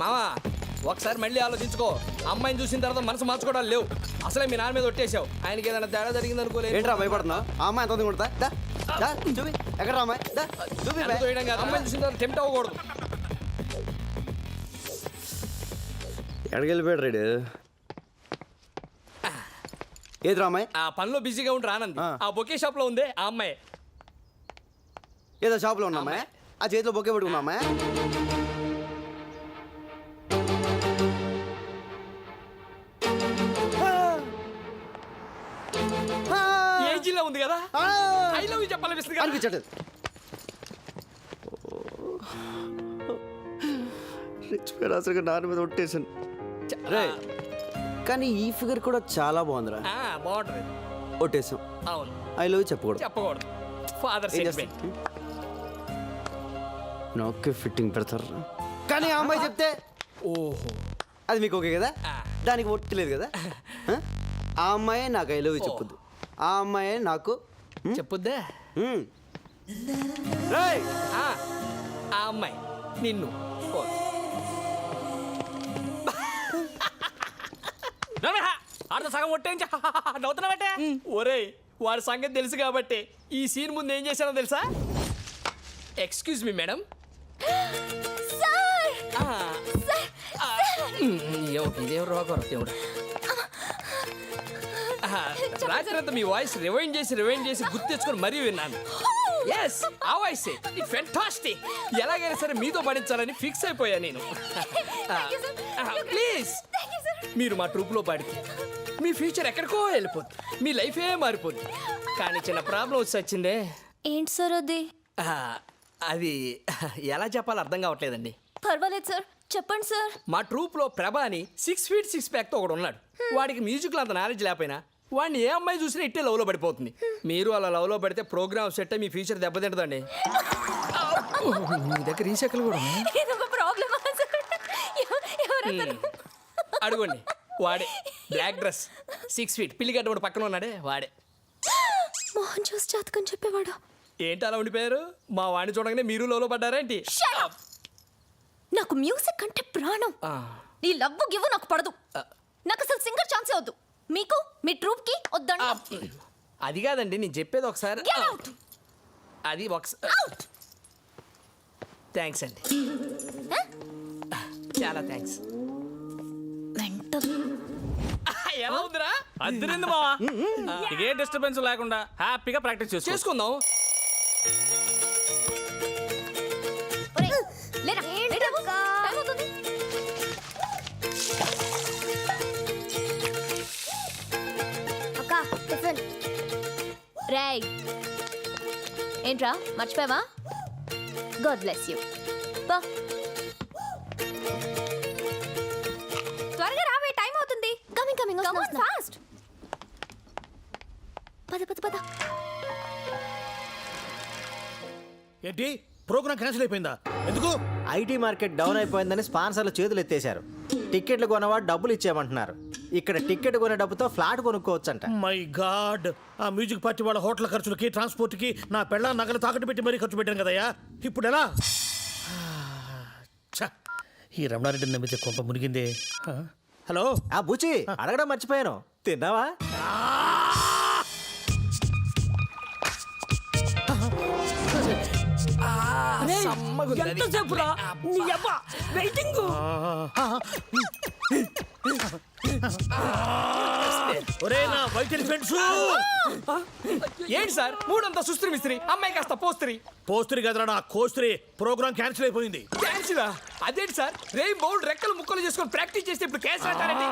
మావా ఒకసారి మళ్ళీ ఆలోచించుకో. అమ్మాయిని చూసిన తర్వాత మనసు మార్చుకోవడాలు లేవు. అసలే మీ నాన్న మీద ఒట్టేసావు. ఆయనకి ఏదైనా తేడా జరిగింది అనుకోలేదు. ఏంట్రా భయపడుతున్నావు? ఆ అమ్మాయి ఎంత కొడతా చూపి. ఎక్కడ అమ్మాయి చూపి. అమ్మాయిని చూసిన తర్వాత టెంప్ట్ అవ్వకూడదు. ఎక్కడికి వెళ్ళిపోయాడు రైడు? ఏదిరా అమ్మాయి? ఆ పనిలో బిజీగా ఉండి రానంది. ఆ బొకే షాప్ లో ఉంది ఆ అమ్మాయి. ఏదో షాప్లో ఉన్నా అమ్మాయి? ఆ చేతిలో బొకే పెట్టుకున్నా అమ్మాయి? ఏజీలో ఉంది కదా, ఐ లవ్ యూ చెప్పాలనిపిస్తుంది. అనిపించట్లేదు. రిచ్ పేరు అసలు నాన్న మీద ఒట్టేసాను. కానీ ఈ ఫిగర్ కూడా చాలా బాగుందిరా. బాగుంటుంది. ఒట్టేసాం. అవును, ఐ లవ్ చెప్పకూడదు. చెప్పకూడదు. ఫాదర్ నాకే ఫిట్టింగ్ పెడతారు. కానీ ఆ అమ్మాయి చెప్తే ఓహో అది మీకు ఓకే కదా? దానికి ఒట్టలేదు కదా? ఆ అమ్మాయే నాకు ఐ లవ్ చెప్పొద్దు. ఆ అమ్మాయే నాకు చెప్పొద్దా? ఆ అమ్మాయి నిన్ను అర్థం సగం ఒట్టేంచా నవ్వుతున్నావటే. ఒరేయ్ వాడి సంగతి తెలుసు కాబట్టి ఈ సీన్ ముందు ఏం చేశానో తెలుసా? Excuse me madam. రాత్రి మీ వాయిస్ రివైండ్ చేసి గుర్తు తెచ్చుకొని మరీ విన్నాను. ఎస్ ఆ వాయిస్ ఇట్ ఫెంటాస్టిక్. ఎలాగైనా సరే మీతో పడించాలని ఫిక్స్ అయిపోయా నేను. ప్లీజ్ మీరు మా ట్రూప్లో పాడితే మీ ఫ్యూచర్ ఎక్కడికో వెళ్ళిపోద్ది, మీ లైఫే మారిపోద్ది. కానీ చిన్న ప్రాబ్లం వచ్చి వచ్చిందే. ఏంటి సార్ అది? అది ఎలా చెప్పాలో అర్థం కావట్లేదండి. పర్వాలేదు సార్, చెప్పండి సార్. మా ట్రూప్లో ప్రభా అని 6 feet 6 ప్యాక్తో ఒకడు ఉన్నాడు. వాడికి మ్యూజిక్లో అంత నాలెడ్జ్ లేకపోయినా వాడిని ఏ అమ్మాయి చూసినా ఇట్టే లవ్లో పడిపోతుంది. మీరు అలా లవ్లో పడితే ప్రోగ్రామ్ సెట్ అయ్యి మీ ఫ్యూచర్ దెబ్బతింటుందండి. మీ దగ్గర ఈ సెకలు కూడా అడుగుండి. వాడే బ్లాక్ డ్రెస్ 6 feet పిల్లిగడ్డ కూడా పక్కన ఉన్నాడే వాడే. మోహన్ చూసి జాతకం చెప్పేవాడు. ఏంటి అలా ఉండిపోయారు? మా వాడిని చూడగానే మీరు లోలో పడ్డారేంటి? నాకు మ్యూజిక్ అంటే ప్రాణం. నీ లవ్ గివ్ నాకు పడదు. నాకు అసలు సింగర్ ఛాన్సే వద్దు. మీకు మీ ట్రూప్ కి వద్దండి. అది కాదండి నేను చెప్పేది ఒకసారి. అది ఒకసారి. థ్యాంక్స్ అండి, చాలా థ్యాంక్స్. ఎలా ఉందిరా? అద్దరింది మావా. ఏ డిస్టర్బెన్స్ లేకుండా హ్యాపీగా ప్రాక్టీస్ చేసుకుందాం. రేయ్ ఏంట్రా మర్చిపోయావా? God bless you. త్వరగా రావే, టైం అవుతుంది. Coming coming come on fast. పద పద పద. ఏంటి ప్రోగ్రామ్ క్యాన్సిల్ అయిపోయిందా? ఎందుకు? ఐటీ మార్కెట్ డౌన్ అయిపోయిందని స్పాన్సర్లు చేతులు ఎత్తేశారు. టికెట్లు కొనవాడు డబ్బులు ఇచ్చేయమంటున్నారు. ఇక్కడ టికెట్ కొనే డబ్బుతో ఫ్లాట్ కొనుక్కోవచ్చంట. మై గాడ్, ఆ మ్యూజిక్ పార్టీ వాళ్ళ హోటల్ ఖర్చులకి ట్రాన్స్పోర్ట్కి నా పెళ్ళ నగలు తాకట్టు పెట్టి మరీ ఖర్చు పెట్టాను కదయ్యా. ఇప్పుడు ఎలా? ఈ రమణారెడ్డిని నమ్మితే కొంప మునిగిందే. హలో ఆ బుచి అడగడం మర్చిపోయాను, తిన్నావా? ఒరే నా వైట్ ఎలిఫెంట్స్. ఏంటి సార్ మూడంతా సుస్త్రి మిస్త్రి, అమ్మాయి కాస్త పోస్త్రి. పోస్త్రి కదరా నా కోస్త్రి. ప్రోగ్రామ్ క్యాన్సిల్ అయిపోయింది. క్యాన్సిల్? అదేంటి సార్, రెయిన్ బౌల్ రెక్కలు ముక్కలు చేసుకొని ప్రాక్టీస్ చేస్తే ఇప్పుడు క్యాన్సిల్ అంటారండి?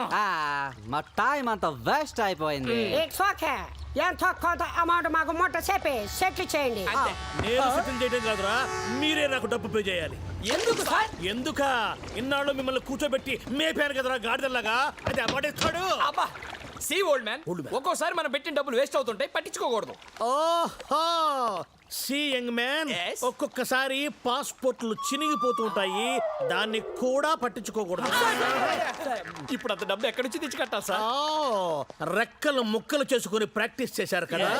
మా టైం అంతా వేస్ట్ అయిపోయింది. It's okay. ఎంతో కొంత అమౌంట్ మాకు మొట్ట చెప్పి సెటిల్ చేయండి. నేను సెటిల్ చేయడం కాదురా, మీరే నాకు డబ్బు పే చేయాలి. ఎందుకు సార్? ఎందుక ఇన్నాళ్ళు మిమ్మల్ని కూర్చోబెట్టి మేపాను కదరా గాడిదల్లాగా. అది అమౌంట్ ఇస్తాడు. అబ్బా సీ ఓల్డ్ మ్యాన్, ఒక్కోసారి మనం పెట్టిన డబ్బులు వేస్ట్ అవుతుంటాయి, పట్టించుకోకూడదు. ఓహో సి యంగ్ మ్యాన్, ఒక్కొక్కసారి పాస్పోర్ట్లు చినిగిపోతుంటాయి, దాన్ని కూడా పట్టించుకోకూడదు. ఇప్పుడు అంత డబ్బు ఎక్కడి నుంచి తెచ్చి కట్టాలి సార్? రెక్కలు ముక్కలు చేసుకుని ప్రాక్టీస్ చేశారు కదా,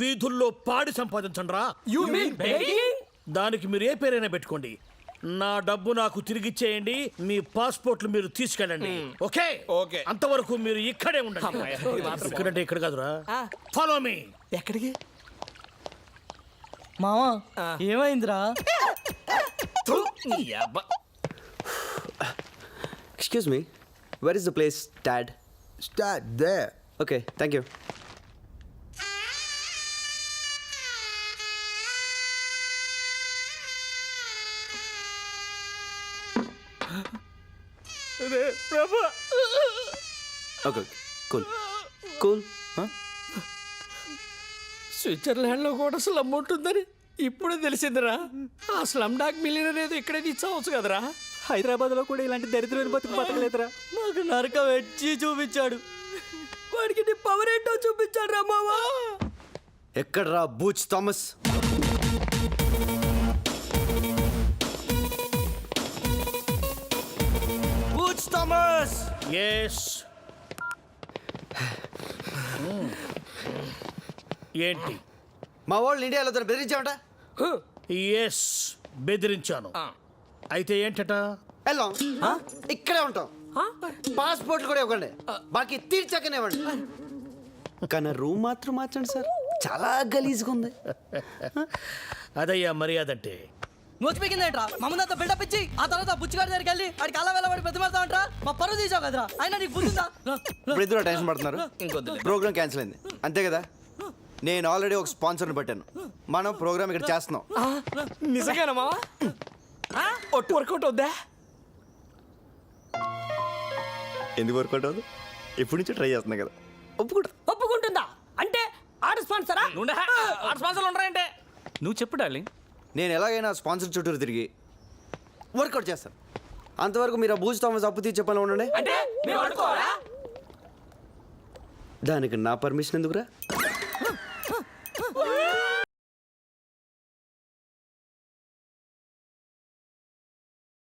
వీధుల్లో పాడి సంపాదించండి రా. You mean begging? దానికి మీరు ఏ పేరైనా పెట్టుకోండి, నా డబ్బు నాకు తిరిగిచ్చేయండి, మీ పాస్పోర్ట్లు మీరు తీసుకెళ్ళండి. Okay okay. అంతవరకు మీరు ఇక్కడే ఉండండి. ఇక్కడంటే ఇక్కడ కాదురా, ఫాలో మీ. ఎక్కడికి? మావా ఏమైందిరా? Excuse me, where is the place dad? Start there. Okay, thank you. Okay, cool cool. Switzerland లో కూడా స్లమ్ ఉంటుందని ఇప్పుడే తెలిసిందిరా. ఆ స్లమ్ డాగ్ మిలియనర్ ఏదో ఇక్కడే తీసుకోవచ్చు కదరా. హైదరాబాద్లో కూడా ఇలాంటి దరిద్రమైన బతుకు బతకలేదురా. మాకు నరకం వచ్చి చూపించాడు. వాడికి నీ పవర్ ఏంటో చూపించాడు రా మావా. ఎక్కడ్రా Butch Thomas? Butch Thomas! Yes. ఏంటి? మా వాళ్ళు ఇండియాలో తను బెదిరించామట. ఎస్, బెదిరించాను. అయితే ఏంటట? వెళ్ళాం, ఇక్కడే ఉంటాం. పాస్పోర్ట్లు కూడా ఇవ్వండి, బాకీ తీర్చాకనే ఇవ్వండి. కానీ రూమ్ మాత్రం మార్చండి సార్, చాలా గలీజ్గా ఉంది. అదయ్యా మర్యాద అంటే. మూచిపోయిందేంట్రా? మమ్మల్ని బిల్డప్ ఇచ్చి ఆ తర్వాత బుచ్చిగాడి దగ్గరికి వెళ్ళి వాడికి అలా వెళ్ళబడి ప్రతిమాడతామంట్రా. మా పరువు తీసావు కదరా. అయినా నీకు బుద్ధిందా? ఇప్పుడు ఇద్దరు టెన్షన్ పడుతున్నారు. ఇంకొద్దులే. ప్రోగ్రామ్ క్యాన్సిల్ అయింది అంతే కదా. నేను ఆల్రెడీ ఒక స్పాన్సర్ని పెట్టాను, మనం ప్రోగ్రామ్ ఇక్కడ చేస్తున్నాం. నిజంగానా మావా? ఒట్టు వర్కౌట్ అవుద్దా? ఎందుకు వర్కౌట్ అవ్వదు? ఎప్పటి నుంచో ట్రై చేస్తున్నా కదా, ఒప్పుకుంటా. ఒప్పుకుంటుందా అంటే ఆడ స్పాన్సరా? స్పాన్సర్లు ఉంటాయంటే నువ్వు చెప్పు డార్లింగ్. నేను ఎలాగైనా స్పాన్సర్ చుట్టూరు తిరిగి వర్కౌట్ చేస్తాను. అంతవరకు మీరు ఆ బూజ్ థామస్ అప్పు తీర్చే పనిలో ఉండండి. అంటే మేము అడుకోవాలా? దానికి నా పర్మిషన్ ఎందుకురా?